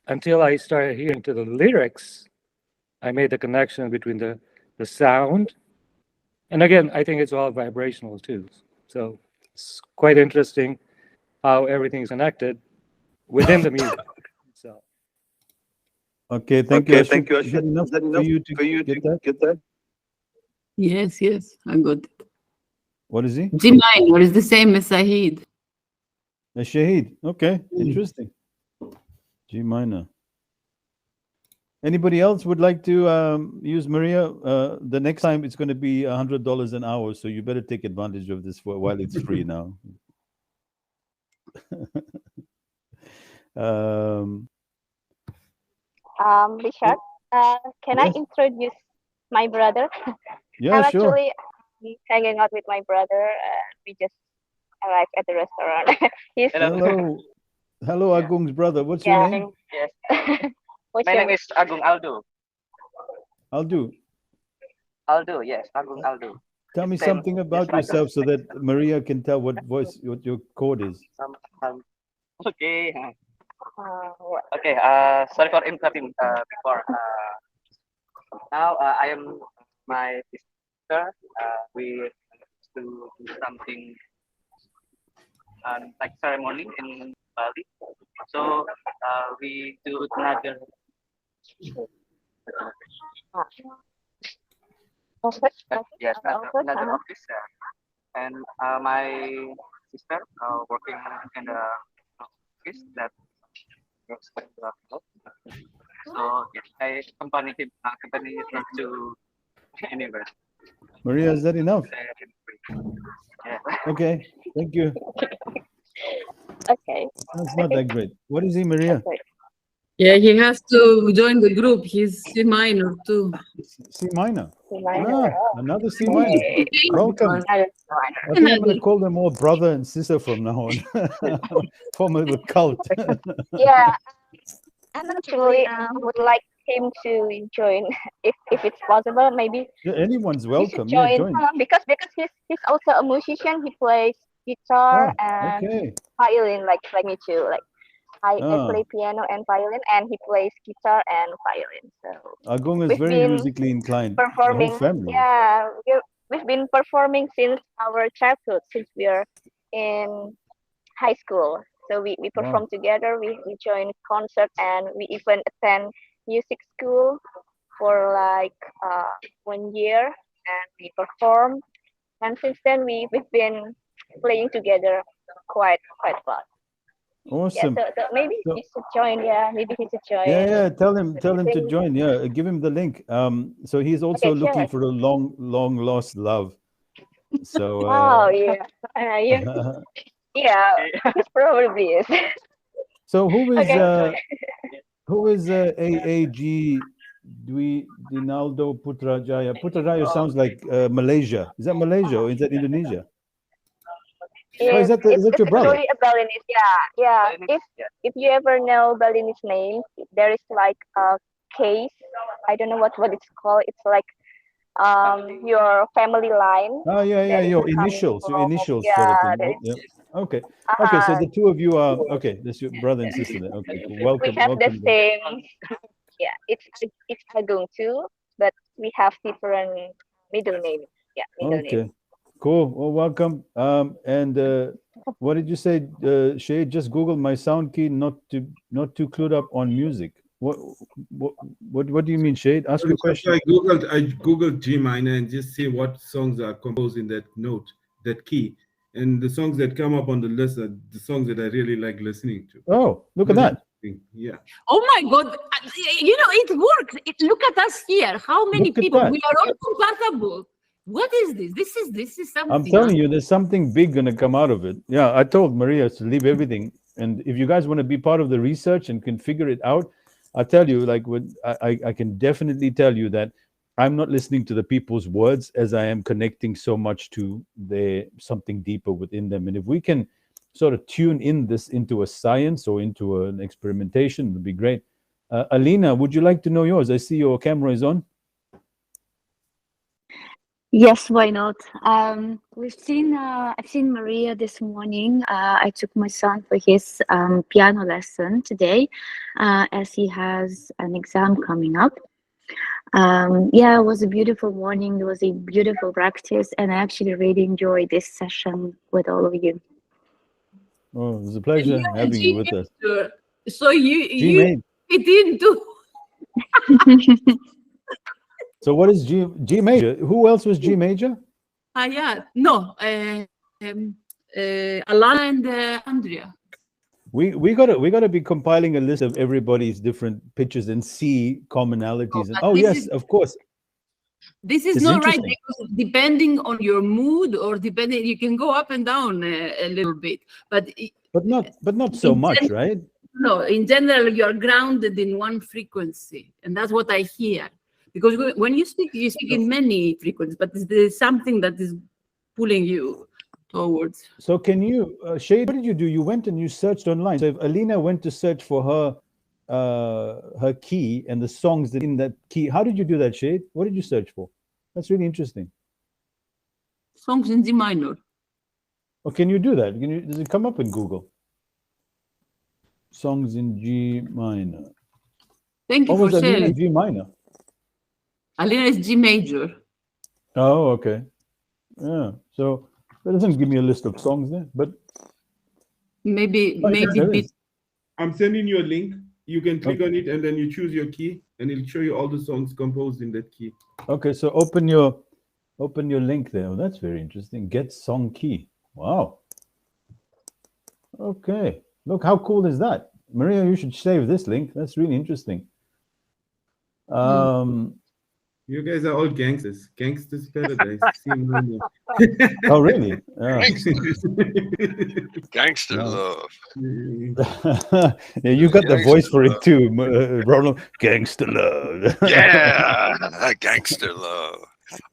Until I started hearing to the lyrics, I made the connection between the sound. And again, I think it's all vibrational too. So it's quite interesting how everything is connected within the music itself. Okay, thank you. Thank you. Is that enough for you to get that? Yes, I got it. What is he? G minor is the same as Sahid. A Shahid. Okay, interesting. G minor. Anybody else would like to use Maria? The next time it's going to be $100 an hour, so you better take advantage of this while it's free now. Richard, can I introduce my brother? Yeah, I'm sure. actually hanging out with my brother. We just arrived at the restaurant. Hello, Agung's brother. What's your name? Yes. My name is Agung Aldo. Aldo, yes, Agung Aldo. Tell me something about yourself so that Maria can tell what your code is. Okay. Okay. Sorry for interrupting before. Now I am my sister. We do something like ceremony in Bali. So we do another. Yes, another office. And my sister working in the office that works with the club. So yes, I accompany him to anywhere. Maria, is that enough? Yeah. Okay, thank you. Okay. That's not that great. What is he, Maria? Yeah, he has to join the group. He's C minor too. C minor. C minor. Another C minor. Welcome. Another C I think I'm going to call them all brother and sister from now on. Form a little cult. Yeah, and actually, would like him to join if it's possible. Maybe Yeah, anyone's he welcome. should Yeah, join join. because he's also a musician. He plays guitar and Okay. violin like me too. Like I Ah, play piano and violin, and he plays guitar and violin. So Agung is we've very been musically inclined. The whole performing. family. Yeah, we've been performing since our childhood, since we are in high school. So we Wow. perform together, we join concert, and we even attend music school for like 1 year, and we perform. And since then we've been playing together quite a lot. Yeah, Awesome. so maybe So, he should join. Yeah, maybe he should join. yeah, tell him to Sing. join. Yeah, give him the link. So he's also Okay, looking sure. for a long lost love. So Oh yeah, yeah, he probably is. so who is Okay. AAG Dinaldo Putrajaya? Putrajaya sounds like Malaysia. Is that Malaysia or is that Indonesia? Oh, is Yes, that your brother? actually a Balinese. Yeah. If you ever know Balinese name, there is like a case. I don't know what it's called. It's like your family line. Oh, yeah, that is your coming initials from, sort of yeah, thing, that right? is, Yeah. Okay. Okay, so the two of you are okay. That's your brother and yeah. sister then. Okay, cool. We Welcome, have the welcome. same. Yeah, it's Agung too, but we have different middle names. Yeah, middle names. Okay, cool. Well, welcome. And what did you say, Shay? Just Google my sound key, not too clued up on music. What do you mean, Shade? Ask your question. I googled G minor and just see what songs are composed in that note, that key, and the songs that come up on the list are the songs that I really like listening to. Oh, look at that! Yeah. Oh my God! It works. Look at us here. How many Look at people? that. We are all compatible. What is this? This is something. I'm telling you, there's something big going to come out of it. Yeah, I told Maria to leave everything, and if you guys want to be part of the research and can figure it out, I tell you, like, I can definitely tell you that I'm not listening to the people's words as I am connecting so much to something deeper within them. And if we can sort of tune in this into a science or into an experimentation, it would be great. Alina, would you like to know yours? I see your camera is on. Yes, why not? I've seen Maria this morning. I took my son for his piano lesson today, as he has an exam coming up. Yeah, it was a beautiful morning. It was a beautiful practice, and I actually really enjoyed this session with all of you. Oh, it was a pleasure having you with us. So you it into. So what is G major? Who else was G major? Yeah, no, Alana and Andrea. We gotta be compiling a list of everybody's different pitches and see commonalities. Yes, of course. This is not right, because depending on your mood or depending, you can go up and down a little bit, but not so much, right? No, in general, you are grounded in one frequency, and that's what I hear. Because when you speak in many frequencies, but there's something that is pulling you towards. So can you, Shade, what did you do? You went and you searched online. So if Alina went to search for her key and the songs that in that key, how did you do that, Shade? What did you search for? That's really interesting. Songs in G minor. Oh, can you do that? Does it come up in Google? Songs in G minor. Thank you for sharing. sharing. G minor. Alina is G major. Oh, okay. Yeah. So that doesn't give me a list of songs there, but maybe I'm sending you a link. You can click on it and then you choose your key, and it'll show you all the songs composed in that key. Okay, so open your link there. Oh, that's very interesting. Get song key. Wow. Okay. Look, how cool is that? Maria, you should save this link. That's really interesting. You guys are all gangsters. Gangsters paradise. Oh, really? Yeah. Gangster love. Yeah, you got the voice for it too, Ronald. Gangster love. Yeah, gangster love.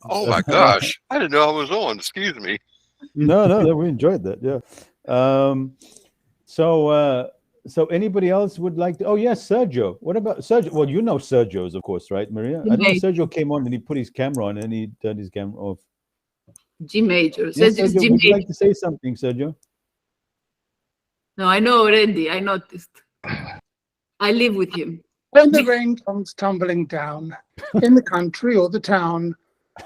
Oh my gosh. I didn't know I was on. Excuse me. No, we enjoyed that. Yeah. So anybody else would like to? Oh yes, Sergio. What about Sergio? Well, you know Sergio's, of course, right, Maria? I don't know. Sergio came on and he put his camera on and he turned his camera off. G major. Yes, Sergio's Sergio, G would you major. like to say something, Sergio? No, I know already. I noticed. I live with him. When the rain comes tumbling down in the country or the town,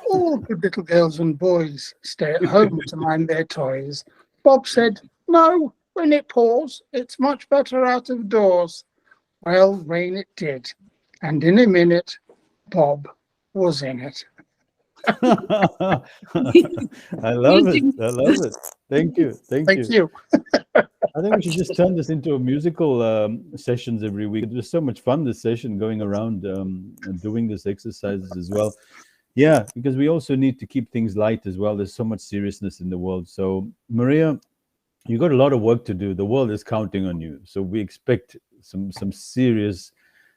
all good little girls and boys stay at home to mind their toys. Bob said, no, when it pours, it's much better out of doors. Well, rain it did, and in a minute, Bob was in it. I love it. I love it. Thank you. Thank you. I think we should just turn this into a musical sessions every week. It was so much fun, this session, going around and doing this exercises as well. Yeah, because we also need to keep things light as well. There's so much seriousness in the world. So, Maria, you got a lot of work to do. The world is counting on you. So we expect some serious,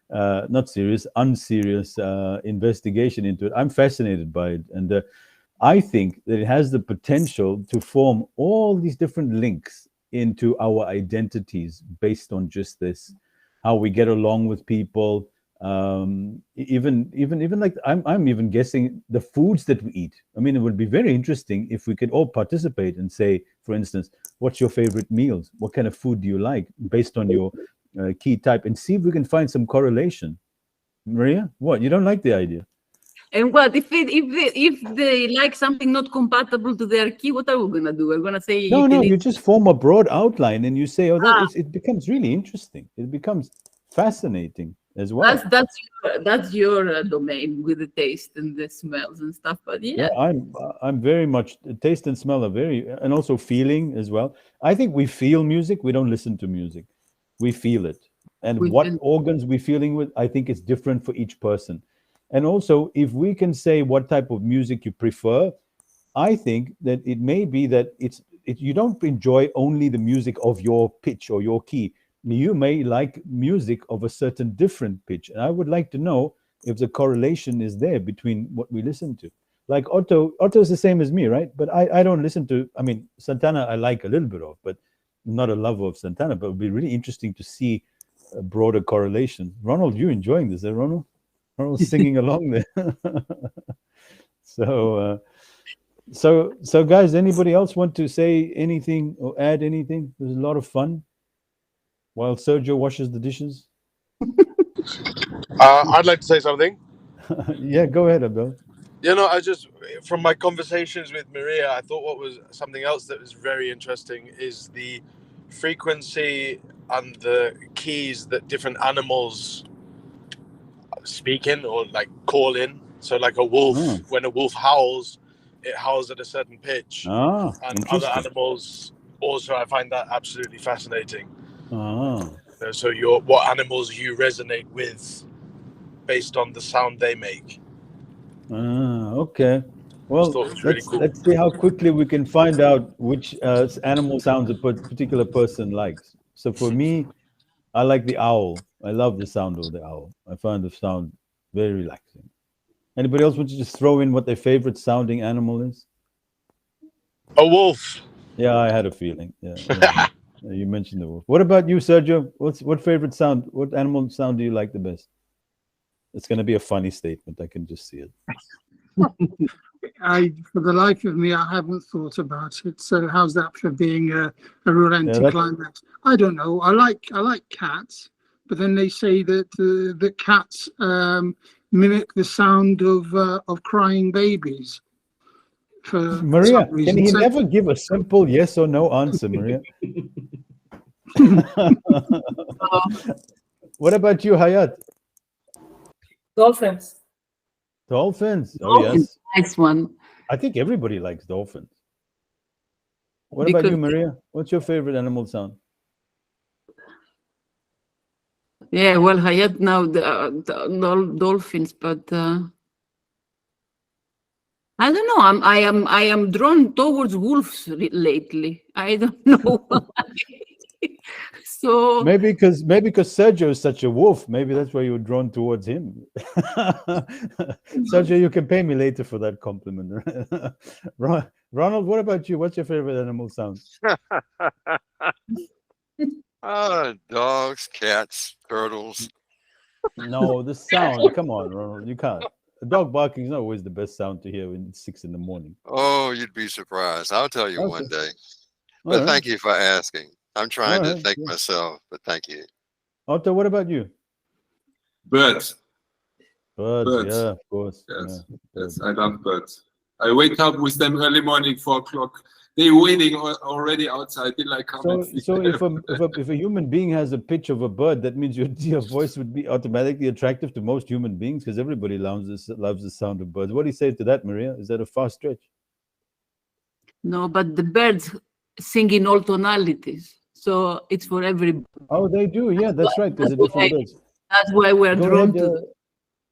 not serious, unserious investigation into it. I'm fascinated by it. And I think that it has the potential to form all these different links into our identities based on just this, how we get along with people, even like I'm even guessing the foods that we eat. I mean, it would be very interesting if we could all participate and say, for instance, what's your favorite meals? What kind of food do you like based on your key type, and see if we can find some correlation. Maria, what, you don't like the idea? And what if they like something not compatible to their key? What are we gonna do? We're gonna say No, you just form a broad outline and you say, oh, it becomes really interesting. It becomes fascinating as well. That's your domain with the taste and the smells and stuff. But yeah, I'm very much taste and smell are very, and also feeling as well. I think we feel music. We don't listen to music. We feel it, and what organs we're feeling with, I think it's different for each person. And also, if we can say what type of music you prefer, I think that it may be that you don't enjoy only the music of your pitch or your key. You may like music of a certain different pitch. And I would like to know if the correlation is there between what we listen to. Like Otto is the same as me, right? But I don't listen to, I mean, Santana I like a little bit of, but I'm not a lover of Santana. But it would be really interesting to see a broader correlation. Ronald, you enjoying this, eh, Ronald? Ronald's singing along there. So guys, anybody else want to say anything or add anything? It was a lot of fun while Sergio washes the dishes. I'd like to say something. Yeah, go ahead, Abel. You know, I just, from my conversations with Maria, I thought what was something else that was very interesting is the frequency and the keys that different animals speak in or like call in. So like a wolf, when a wolf howls, it howls at a certain pitch. And other animals also, I find that absolutely fascinating. So what animals you resonate with based on the sound they make. Okay. Well, really cool. Let's see how quickly we can find out which animal sounds a particular person likes. So for me, I like the owl. I love the sound of the owl. I find the sound very relaxing. Anybody else want to just throw in what their favorite sounding animal is? A wolf. Yeah, I had a feeling. Yeah. You mentioned the wolf. What about you, Sergio? What favorite sound? What animal sound do you like the best? It's going to be a funny statement. I can just see it. For the life of me, I haven't thought about it. So how's that for being a real anticlimax? I don't know. I like cats, but then they say that the cats mimic the sound of crying babies. Maria, can he never give a simple yes or no answer, Maria? What about you, Hayat? Dolphins. Dolphins. Oh, yes. Nice one. I think everybody likes dolphins. What about you, Maria? What's your favorite animal sound? Yeah, well, Hayat now the dolphins, but I don't know. I am drawn towards wolves lately. I don't know. So maybe because Sergio is such a wolf, maybe that's why you're drawn towards him. Sergio, you can pay me later for that compliment. Ronald, what about you? What's your favorite animal sound? Dogs, cats, turtles. No, the sound. Come on, Ronald, you can't. A dog barking is not always the best sound to hear when it's 6 in the morning. Oh, you'd be surprised. I'll tell you one day. But All thank you for asking. I'm trying to right, think good. myself, but thank you. Otto, what about you? Birds. Birds, yeah, of course. Yes, yeah. yes, I love birds. I wake up with them early morning, 4 o'clock. They're waiting already outside till I come and see So them. if a human being has a pitch of a bird, that means your voice would be automatically attractive to most human beings because everybody loves the sound of birds. What do you say to that, Maria? Is that a far stretch? no, but the birds sing in all tonalities, so it's for everybody. Oh, they do. Yeah, that's right. Because they're different birds. That's why we're Go drawn ahead, to them.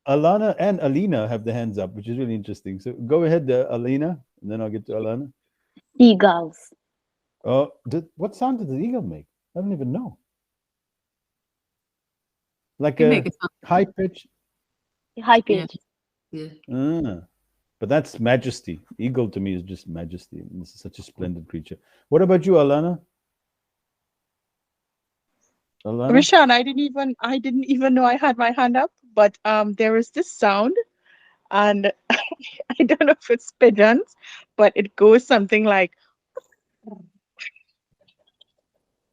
Alana and Alina have their hands up, which is really interesting. So go ahead, Alina, and then I'll get to Alana. Seagulls. Oh, what sound does the eagle make? I don't even know. Like They a make a sound. high pitch. High pitch. Yeah. But that's majesty. Eagle to me is just majesty. This is such a splendid creature. What about you, Alana? Alana? Rishad, I didn't even know I had my hand up, but there is this sound, and I don't know if it's pigeons, but it goes something like,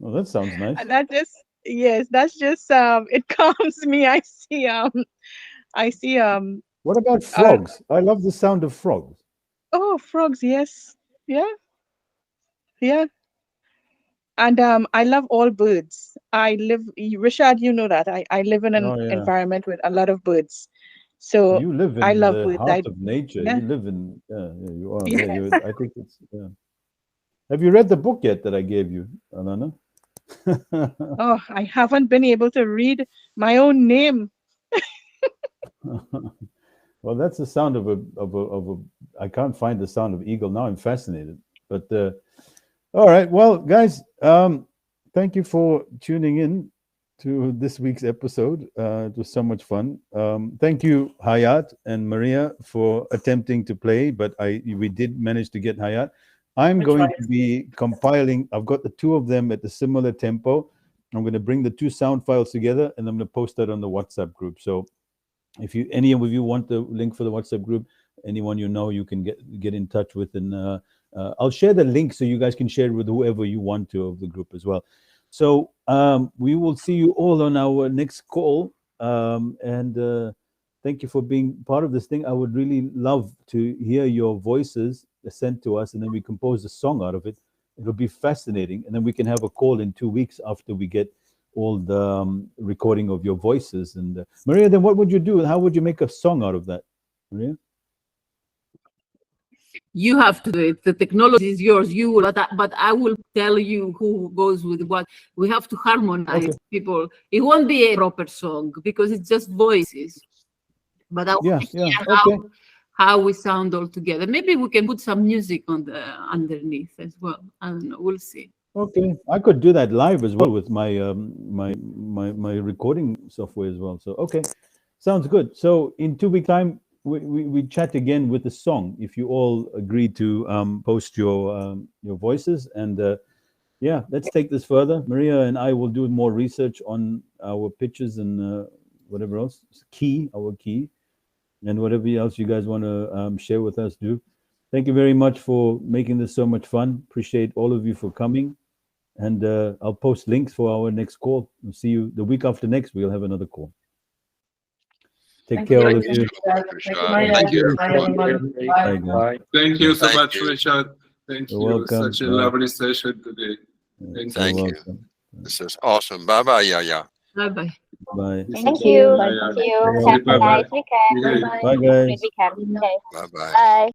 Oh, that sounds nice. and that's just it calms me. I see What about frogs? I love the sound of frogs. oh, frogs, yes. Yeah. And I love all birds. Rishad, you know that. I live in an Oh, yeah. environment with a lot of birds. So You live I in love the birds. heart of nature. Yeah. You live in, you are. Yes. Yeah, I think it's, yeah. Have you read the book yet that I gave you, Alana? Oh, I haven't been able to read my own name. Well, that's the sound of a. I can't find the sound of eagle now. I'm fascinated. But all right, well, guys, thank you for tuning in to this week's episode. It was so much fun. Thank you, Hayat and Maria, for attempting to play, but we did manage to get Hayat. I'm going to be compiling. I've got the two of them at a similar tempo. I'm going to bring the two sound files together, and I'm going to post that on the WhatsApp group. So if any of you want the link for the WhatsApp group, anyone you know, you can get in touch with, and I'll share the link so you guys can share it with whoever you want to of the group as well. So we will see you all on our next call, and thank you for being part of this thing. I would really love to hear your voices sent to us, and then we compose a song out of it. It'll be fascinating, and then we can have a call in 2 weeks after we get all the recording of your voices. And Maria, then what would you do? How would you make a song out of that, Maria? You have to do it. The technology is yours. You will, but I will tell you who goes with what. We have to harmonize people. It won't be a proper song because it's just voices. But I want to hear how we sound all together. Maybe we can put some music on the underneath as well. I don't know. We'll see. Okay, I could do that live as well with my my recording software as well. So okay, sounds good. So in 2 weeks' time, we chat again with the song. If you all agree to post your voices, and yeah, let's take this further. Maria and I will do more research on our pitches and whatever else, our key, and whatever else you guys want to share with us. Do. Thank you very much for making this so much fun. Appreciate all of you for coming. And I'll post links for our next call. We'll see you the week after next. We'll have another call. Take care, all of you. Thank you. Bye. Thank you so much, Richard. Thank You're you. welcome. Such a Bye. lovely session today. Thank you. This is awesome. Bye-bye, Yaya. Bye-bye. Bye. Thank you. Thank you. Have a nice weekend. Bye, guys. Great weekend. Okay. Bye-bye. Bye.